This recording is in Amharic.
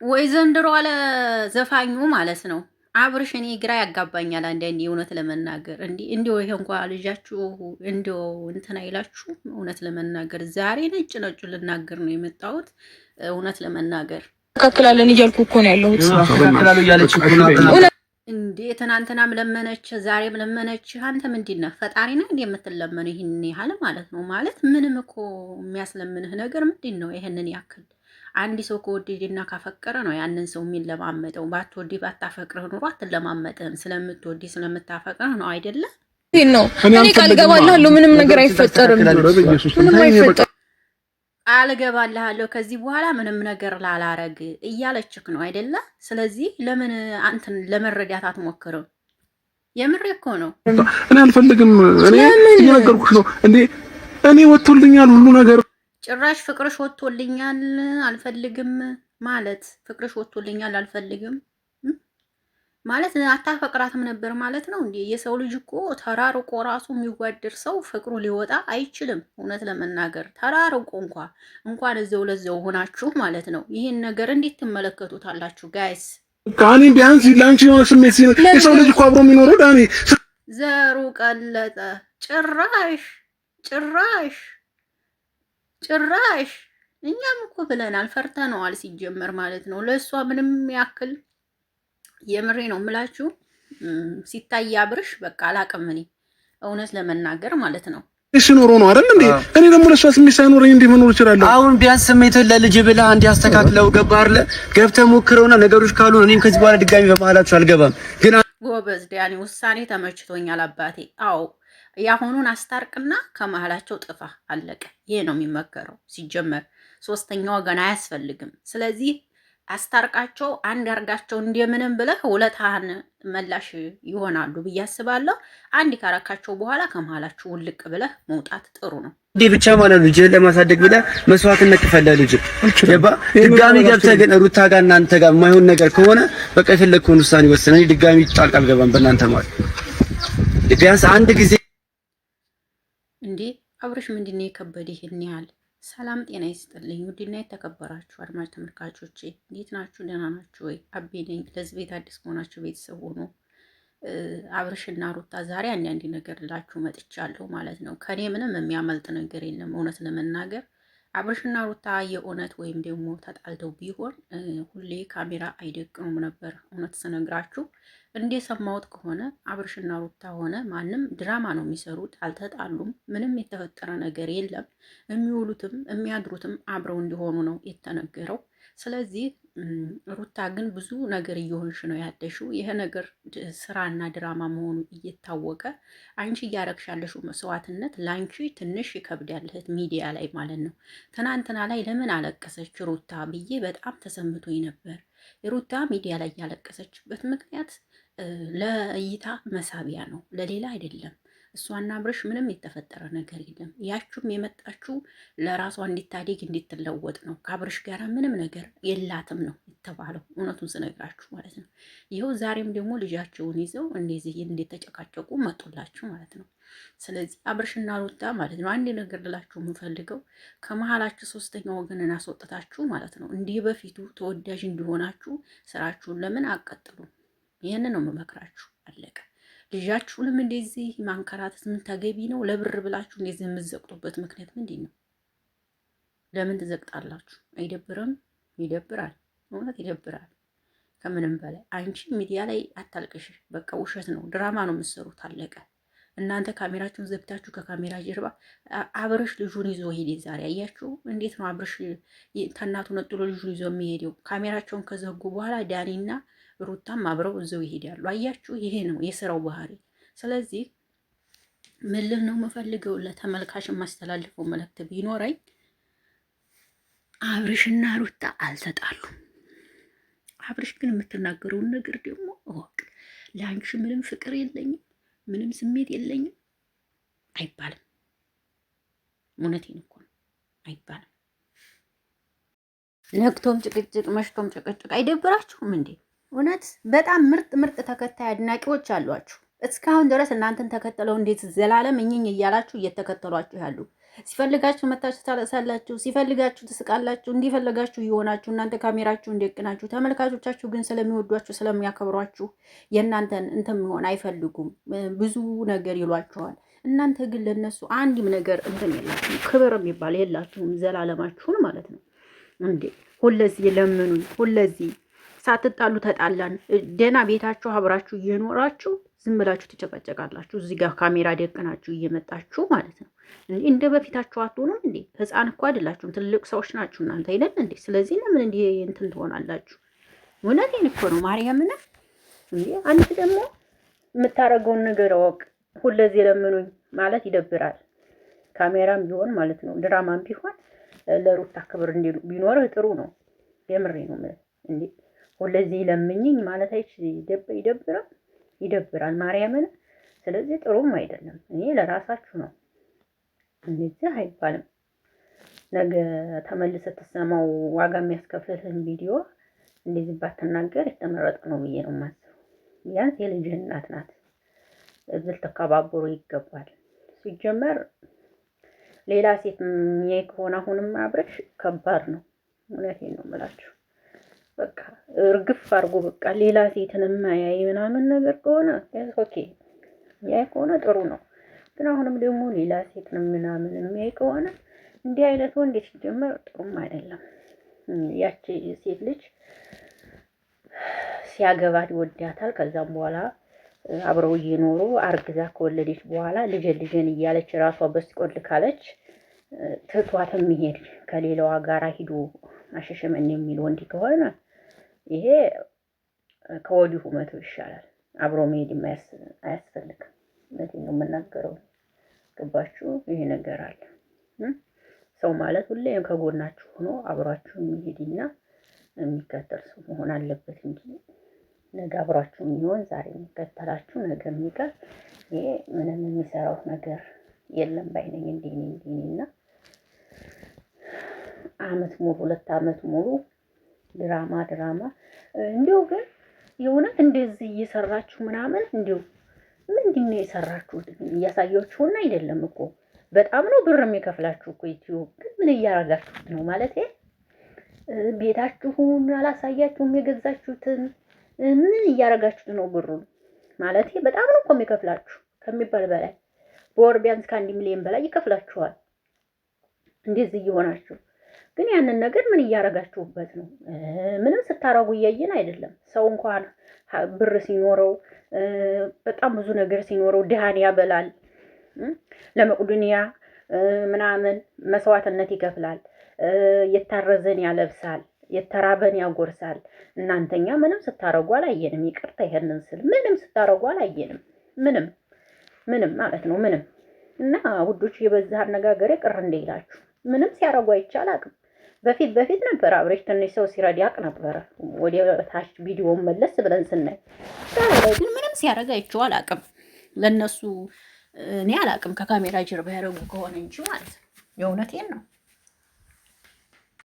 ወይ ዘንድሮ አለ ዘፋኙ ማለት ነው። አብርሽ እኔ ግራ ያጋባኛል አንዳንዴ እውነት ለመናገር እንዲሁ ይሄ እንኳ ልጃችሁ እንዲሁ እንትን አይላችሁ። እውነት ለመናገር ዛሬ ነጭ ነጩ ልናገር ነው የመጣሁት። እውነት ለመናገር ተካክላለን እያልኩ እኮ ነው ያለሁት። ተካክላሉ እያለች እኮ ነው እንዴ። ትናንትናም ለመነች፣ ዛሬም ለመነች። አንተ ምንድን ነህ? ፈጣሪ ነህ እንዴ የምትለመነው? ይህን ያህል ማለት ነው። ማለት ምንም እኮ የሚያስለምንህ ነገር ምንድን ነው? ይህንን ያክል አንድ ሰው ከወደደና ካፈቀረ ነው ያንን ሰው የሚለማመጠው። ባትወዲ ባታፈቅርህ ኑሮ አትለማመጥህም። ስለምትወዲ ስለምታፈቅርህ ነው አይደለ? ነው እኔ ቃል ገባልሃለሁ፣ ምንም ነገር አይፈጠርም። ምንም አይፈጠርም። ቃል ገባልሃለሁ ከዚህ በኋላ ምንም ነገር ላላረግ እያለችክ ነው አይደለ? ስለዚህ ለምን አንተን ለመረዳት አትሞክርም? የምሬ እኮ ነው። እኔ አልፈልግም። እኔ እየነገርኩሽ ነው እንዴ። እኔ ወጥቶልኛል ሁሉ ነገር። ጭራሽ ፍቅርሽ ወጥቶልኛል አልፈልግም ማለት ፍቅርሽ ወጥቶልኛል አልፈልግም ማለት አታፈቅራትም ነበር ማለት ነው እንዴ? የሰው ልጅ እኮ ተራርቆ ራሱ የሚዋደድ ሰው ፍቅሩ ሊወጣ አይችልም። እውነት ለመናገር ተራርቆ እንኳን እዛው ለዛው ሆናችሁ ማለት ነው። ይህን ነገር እንዴት ትመለከቱታላችሁ ጋይስ? ዳኒ ቢያንስ ላንቺ የሆነ ስሜት ሲል የሰው ልጅ እኮ አብሮ የሚኖረው ዳኒ ዘሩ ቀለጠ። ጭራሽ እኛም እኮ ብለናል፣ ፈርተነዋል ሲጀመር ማለት ነው። ለእሷ ምንም ያክል የምሬ ነው የምላችሁ ሲታይ አብርሽ በቃ አላቅም። እኔ እውነት ለመናገር ማለት ነው ሲኖሮ ነው አይደል እንዴ? እኔ ደግሞ ለሷ ስሜት ሳይኖረኝ እንዴ መኖር እችላለሁ? አሁን ቢያንስ ስሜትን ለልጅ ብለህ አንዴ አስተካክለው ገባ አይደለ? ገብተህ ሞክረውና ነገሮች ካሉ እኔም ከዚህ በኋላ ድጋሚ በመሀላችሁ አልገባም። ግን ጎበዝ ዳኒ፣ ውሳኔ ተመችቶኛል አባቴ። አዎ ያሁኑን አስታርቅና ከመሀላቸው ጥፋ፣ አለቀ። ይሄ ነው የሚመከረው። ሲጀመር ሶስተኛ ወገን አያስፈልግም። ስለዚህ አስታርቃቸው፣ አንድ አርጋቸው፣ እንደምንም ብለህ ውለታህን መላሽ ይሆናሉ ብዬ አስባለሁ። አንድ ካረካቸው በኋላ ከመሀላችሁ ውልቅ ብለህ መውጣት ጥሩ ነው። እንዴ ብቻ ማለት ልጅ ለማሳደግ ብለህ መስዋዕትነት ትፈልጋለህ። ልጅ ድጋሚ ገብተህ ግን ሩታ ጋር እናንተ ጋር የማይሆን ነገር ከሆነ በቃ የፈለግከውን ውሳኔ ወስነህ ድጋሚ ጣልቃ አልገባም በእናንተ ማለት። ቢያንስ አንድ ጊዜ እንዴ አብርሽ ምንድነው የከበደ ይሄን ያህል? ሰላም ጤና ይስጥልኝ። ውድና የተከበራችሁ አድማጭ ተመልካቾቼ እንዴት ናችሁ? ደህና ናችሁ ወይ? አቤ ነኝ። ለዚህ ቤት አዲስ ከሆናችሁ ቤተሰብ ሆኖ አብርሽና ሩታ ዛሬ አንዳንድ ነገር ልላችሁ መጥቻለሁ ማለት ነው። ከኔ ምንም የሚያመልጥ ነገር የለም። እውነት ለመናገር አብርሽና ሩታ የእውነት ወይም ደግሞ ተጣልተው ቢሆን ሁሌ ካሜራ አይደቅኑም ነበር። እውነት ስነግራችሁ እንደሰማሁት ከሆነ አብርሽና ሩታ ሆነ ማንም ድራማ ነው የሚሰሩት። አልተጣሉም። ምንም የተፈጠረ ነገር የለም። የሚውሉትም የሚያድሩትም አብረው እንዲሆኑ ነው የተነገረው። ስለዚህ ሩታ ግን ብዙ ነገር እየሆንሽ ነው ያለሽው። ይሄ ነገር ስራና ድራማ መሆኑ እየታወቀ አንቺ እያረግሽ ያለሽው መስዋዕትነት ለአንቺ ትንሽ ይከብዳል፣ ሚዲያ ላይ ማለት ነው። ትናንትና ላይ ለምን አለቀሰች ሩታ ብዬ በጣም ተሰምቶኝ ነበር። ሩታ ሚዲያ ላይ ያለቀሰችበት ምክንያት ለእይታ መሳቢያ ነው፣ ለሌላ አይደለም። እሷና አብርሽ ምንም የተፈጠረ ነገር የለም። ያችሁም የመጣችሁ ለራሷ እንዲታደግ እንድትለወጥ ነው። ከአብርሽ ጋር ምንም ነገር የላትም ነው የተባለው፣ እውነቱን ስነግራችሁ ማለት ነው። ይኸው ዛሬም ደግሞ ልጃቸውን ይዘው እንደዚህ እንደተጨቃጨቁ መጡላችሁ ማለት ነው። ስለዚህ አብርሽና ሩታ ማለት ነው አንድ ነገር ልላችሁ የምፈልገው ከመሀላችሁ ሶስተኛ ወገንን አስወጥታችሁ ማለት ነው እንዲህ በፊቱ ተወዳጅ እንዲሆናችሁ ስራችሁን ለምን አቀጥሉ? ይህንን ነው የምመክራችሁ። አለቀ። ልጃችሁንም እንደዚህ ማንከራተት ምን ተገቢ ነው? ለብር ብላችሁ እንደዚህ የምትዘቅጡበት ምክንያት ምንድን ነው? ለምን ትዘቅጣላችሁ? አይደብርም? ይደብራል። እውነት ይደብራል። ከምንም በላይ አንቺ ሚዲያ ላይ አታልቅሽ። በቃ ውሸት ነው፣ ድራማ ነው የምትሰሩት። አለቀ። እናንተ ካሜራችሁን ዘግታችሁ ከካሜራ ጀርባ አብርሽ ልጁን ይዞ ሄደ። ዛሬ አያችሁ እንዴት ነው አብርሽ ከእናቱ ነጥሎ ልጁን ይዞ የሚሄደው? ካሜራቸውን ከዘጉ በኋላ ዳኒና ሩታም አብረው እዘው ይሄዳሉ። አያችሁ፣ ይሄ ነው የስራው ባህሪ። ስለዚህ ምን ልል ነው የምፈልገው ለተመልካች የማስተላልፈው መልእክት ቢኖረኝ አብርሽና ሩታ አልተጣሉም። አብርሽ ግን የምትናገረውን ነገር ደግሞ እወቅ። ለአንቺ ምንም ፍቅር የለኝም፣ ምንም ስሜት የለኝም አይባልም። እውነቴን እኮ ነው፣ አይባልም። ነግቶም ጭቅጭቅ መሽቶም ጭቅጭቅ አይደብራችሁም እንዴ? እውነት በጣም ምርጥ ተከታይ አድናቂዎች አሏችሁ። እስካሁን ድረስ እናንተን ተከተለው እንዴት ዘላለም እኝኝ እያላችሁ እየተከተሏችሁ ያሉ ሲፈልጋችሁ መታችሁ ታለቅሳላችሁ፣ ሲፈልጋችሁ ትስቃላችሁ፣ እንዲፈልጋችሁ እየሆናችሁ እናንተ ካሜራችሁ እንደቅናችሁ። ተመልካቾቻችሁ ግን ስለሚወዷችሁ ስለሚያከብሯችሁ የእናንተን እንትን መሆን አይፈልጉም። ብዙ ነገር ይሏችኋል። እናንተ ግን ለነሱ አንድም ነገር እንትን የላችሁም፣ ክብር የሚባል የላችሁም። ዘላለማችሁን ማለት ነው እንዴ! ሁለዚህ ለምኑኝ፣ ሁለዚህ ሳትጣሉ ተጣላን። ደህና ቤታችሁ አብራችሁ እየኖራችሁ ዝም ብላችሁ ትጨቀጨቃላችሁ። እዚህ ጋር ካሜራ ደቅናችሁ እየመጣችሁ ማለት ነው። እንደ በፊታችሁ አትሆኑም እንዴ? ህፃን እኮ አይደላችሁም፣ ትልቅ ሰዎች ናችሁ እናንተ አይደል እንዴ? ስለዚህ ለምን እንዲህ እንትን ትሆናላችሁ? እውነቴን እኮ ነው ማርያምን። እንዴ አንተ ደግሞ የምታረገውን ነገር አወቅ። ሁለዚህ ለምኑኝ ማለት ይደብራል። ካሜራም ቢሆን ማለት ነው፣ ድራማም ቢሆን ለሩታ ክብር ቢኖርህ ጥሩ ነው። የምሬ ነው እንዴ። ሁለዚህ ለምኝኝ ማለት ይደብራል ማርያምን። ስለዚህ ጥሩም አይደለም። እኔ ለራሳችሁ ነው፣ እንደዚህ አይባልም። ነገ ተመልሰ ተሰማው ዋጋ የሚያስከፍልህን ቪዲዮ እንደዚህ ባትናገር የተመረጠ ነው ብዬ ነው የማስበው። ቢያንስ የልጅህ እናት ናት፣ ልትከባበሩ ይገባል። ሲጀመር ሌላ ሴት የሚያይ ከሆነ አሁንም አብረሽ ከባድ ነው። እውነቴን ነው የምላችሁ። በቃ እርግፍ አድርጎ በቃ ሌላ ሴትን የማያይ ምናምን ነገር ከሆነ ኦኬ፣ ያይ ከሆነ ጥሩ ነው። ግን አሁንም ደግሞ ሌላ ሴትን ምናምን የሚያይ ከሆነ እንዲህ አይነት ወንድ ሲጀመር ጥሩም አይደለም። ያቺ ሴት ልጅ ሲያገባት ይወዳታል። ከዛም በኋላ አብረው እየኖሩ አርግዛ ከወለደች በኋላ ልጅን እያለች ራሷ በስቆል ካለች ትቷት የሚሄድ ከሌላዋ ጋራ ሂዶ አሸሸመን የሚል ወንድ ከሆነ ይሄ ከወዲሁ መተው ይሻላል። አብሮ መሄድ አያስፈልግም። እውነቴን ነው የምናገረው። ገባችሁ? ይሄ ነገር አለ። ሰው ማለት ሁሌም ከጎናችሁ ሆኖ አብሯችሁ የሚሄድና የሚከተል ሰው መሆን አለበት እንጂ ነገ አብሯችሁ የሚሆን ዛሬ የሚከተላችሁ ነገ የሚቀር ይሄ ምንም የሚሰራው ነገር የለም ባይነኝ። እንዲህና አመት ሙሉ 2 አመት ሙሉ ድራማ እንዲሁ ግን የእውነት እንደዚህ እየሰራችሁ ምናምን እንዲሁ ምንድን ነው የሰራችሁት? እያሳያችሁና አይደለም እኮ በጣም ነው ብር የሚከፍላችሁ እኮ ዩቲዩብ። ግን ምን እያረጋችሁት ነው ማለት ቤታችሁን አላሳያችሁም? የገዛችሁትን ምን እያረጋችሁት ነው? ብሩን ማለት በጣም ነው እኮ የሚከፍላችሁ ከሚባል በላይ። በወር ቢያንስ ከ1 ሚሊዮን በላይ ይከፍላችኋል። እንደዚህ እየሆናችሁ ግን ያንን ነገር ምን እያረጋችሁበት ነው? ምንም ስታረጉ እያየን አይደለም። ሰው እንኳን ብር ሲኖረው በጣም ብዙ ነገር ሲኖረው ድሃን ያበላል፣ ለመቁዱንያ ምናምን መስዋዕትነት ይከፍላል፣ የታረዘን ያለብሳል፣ የተራበን ያጎርሳል። እናንተኛ ምንም ስታረጉ አላየንም። ይቅርታ ይሄንን ስል ምንም ስታረጉ አላየንም። ምንም ማለት ነው ምንም። እና ውዶች የበዛ አነጋገሬ ቅር እንደይላችሁ ምንም ሲያረጉ አይቻል አቅም በፊት ነበር አብረሽ ትንሽ ሰው ሲረዳ ያቅ ነበር። ወደ ታች ቪዲዮውን መለስ ብለን ስናይ ግን ምንም ሲያረጋ አይቼው አላቅም። ለነሱ እኔ አላቅም ከካሜራ ጀርባ ያደረጉ ከሆነ እንጂ ማለት ነው። የእውነቴን ነው።